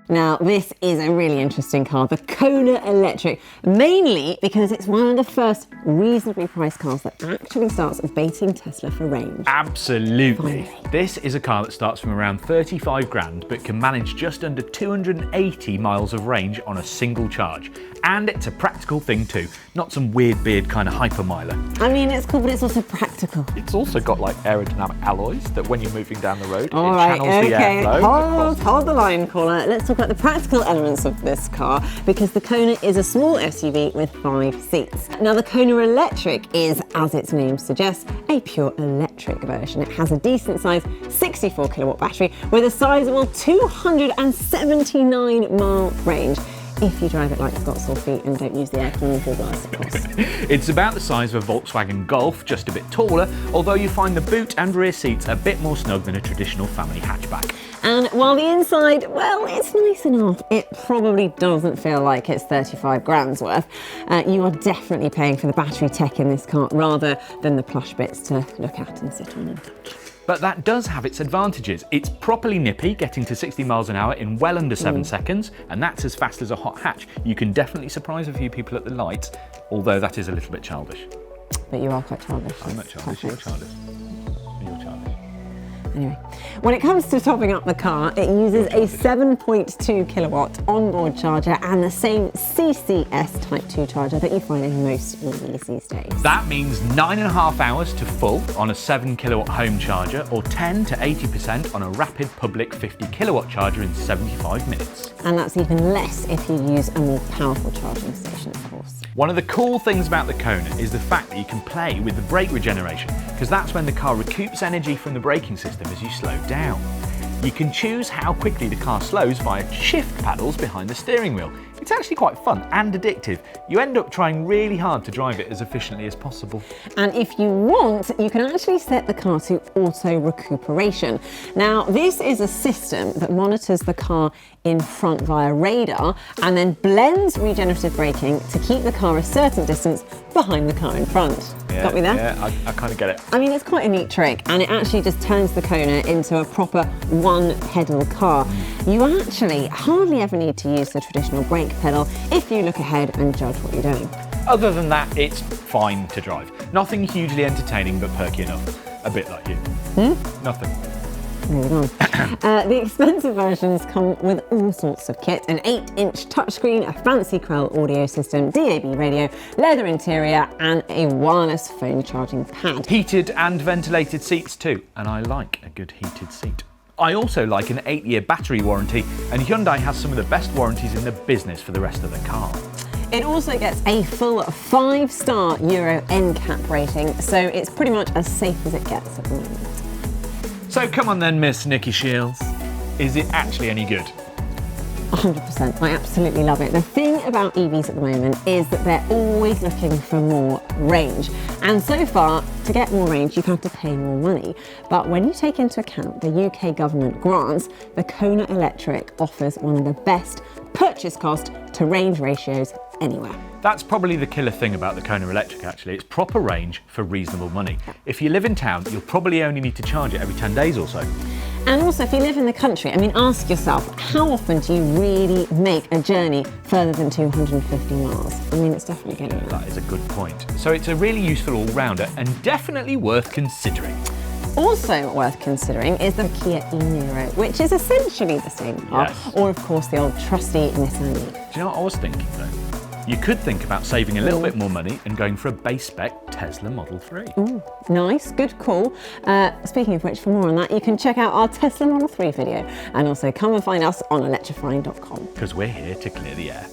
Now, this is a really interesting car, the Kona Electric, mainly because it's one of the first reasonably priced cars that actually starts beating Tesla for range. Absolutely. Finally. This is a car that starts from around 35 grand, but can manage just under 280 miles of range on a single charge. And it's a practical thing too, not some weird beard kind of hypermiler. I mean, it's cool, but it's also practical. It's also got like aerodynamic alloys that when you're moving down the road, All it right, channels the airflow. Hold the line, caller. Let's talk about the practical elements of this car, because the Kona is a small SUV with 5 seats. Now, the Kona Electric is, as its name suggests, a pure electric version. It has a decent size 64 kilowatt battery with a sizable 279 mile range. If you drive it like it's got sore feet and don't use the air con full blast, of course. It's about the size of a Volkswagen Golf, just a bit taller, although you find the boot and rear seats a bit more snug than a traditional family hatchback. And while the inside, well, it's nice enough, it probably doesn't feel like it's 35 grand's worth. You are definitely paying for the battery tech in this car rather than the plush bits to look at and sit on and touch. But that does have its advantages. It's properly nippy, getting to 60 miles an hour in well under 7 seconds, and that's as fast as a hot hatch. You can definitely surprise a few people at the lights, although that is a little bit childish. But you are quite childish. I'm not childish, you're childish. You're childish. Anyway, when it comes to topping up the car, it uses a 7.2 kilowatt onboard charger and the same CCS Type 2 charger that you find in most EVs these days. That means 9.5 hours to full on a 7 kilowatt home charger, or 10 to 80% on a rapid public 50 kilowatt charger in 75 minutes. And that's even less if you use a more powerful charging station, of course. One of the cool things about the Kona is the fact that you can play with the brake regeneration, because that's when the car recoups energy from the braking system as you slow down. You can choose how quickly the car slows via shift paddles behind the steering wheel. It's actually quite fun and addictive. You end up trying really hard to drive it as efficiently as possible. And if you want, you can actually set the car to auto recuperation. Now, this is a system that monitors the car in front via radar and then blends regenerative braking to keep the car a certain distance behind the car in front. Got me there? Yeah, I kind of get it. I mean, it's quite a neat trick, and it actually just turns the Kona into a proper one-pedal car. You actually hardly ever need to use the traditional brake pedal if you look ahead and judge what you're doing. Other than that, it's fine to drive. Nothing hugely entertaining, but perky enough. A bit like you. Nothing. Moving on. The expensive versions come with all sorts of kit: an 8-inch touchscreen, a fancy Krell audio system, DAB radio, leather interior, and a wireless phone charging pad. Heated and ventilated seats too, and I like a good heated seat. I also like an 8-year battery warranty, and Hyundai has some of the best warranties in the business for the rest of the car. It also gets a full 5-star Euro NCAP rating, so it's pretty much as safe as it gets at the moment. So come on then, Miss Nicki Shields. Is it actually any good? 100%. I absolutely love it. The thing about EVs at the moment is that they're always looking for more range. And so far, to get more range, you've had to pay more money. But when you take into account the UK government grants, the Kona Electric offers one of the best purchase cost to range ratios anywhere. That's probably the killer thing about the Kona Electric, actually. It's proper range for reasonable money. If you live in town, you'll probably only need to charge it every 10 days or so. And also, if you live in the country, I mean, ask yourself, how often do you really make a journey further than 250 miles? I mean, it's definitely getting there. That is a good point. So it's a really useful all-rounder and definitely worth considering. Also worth considering is the Kia Niro, which is essentially the same car, Yes. or of course the old trusty Nissan Leaf. Do you know what I was thinking though? You could think about saving a little bit more money and going for a base spec Tesla Model 3. Ooh, nice, good call. Speaking of which, for more on that, you can check out our Tesla Model 3 video, and also come and find us on electrifying.com. Because we're here to clear the air.